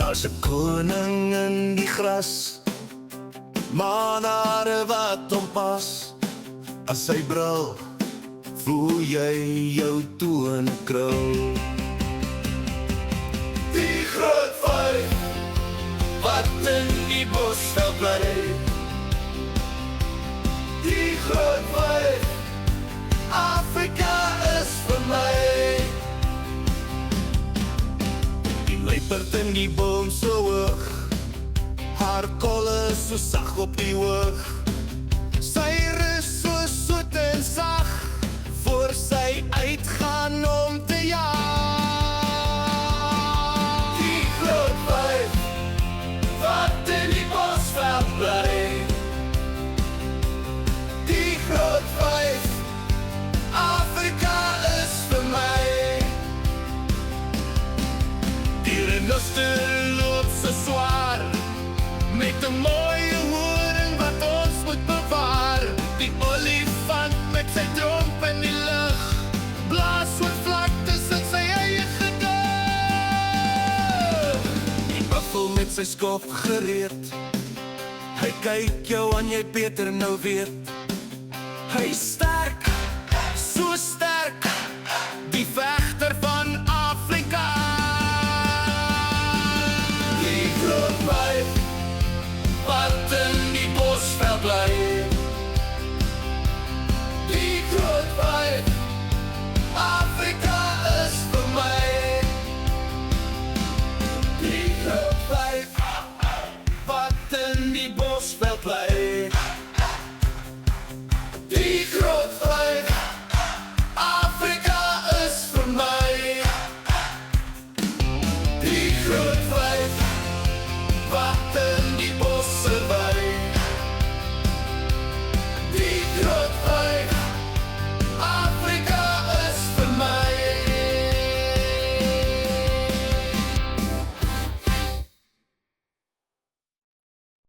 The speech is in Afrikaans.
As 'n koning in die gras, manare wat hom pas. As hy brul, voel jy jou toon krul. Die groot vyf wat in die bosveld bly. Die groot vyf, Afrika is vir my. Die luiperd in die boom so hoog, haar kolle so sag op die hoog. Sy rus so soet en sag, voor sy uitgaan om te jaag. Die groot vyf wat in die bosveld bly. Die groot vyf, Afrika is vir my. Die renoster loop so swaar, met 'n mooie horing wat ons moet bewaar. Die olifant met sy tromp in die lug, blaas wat vlaktes in sy eie gedug. Die buffel met sy skof gereed, hy kyk jou aan, jy beter nou weet. Hy sterk, so sterk, die vegter van Afrika. Die groot vyf wat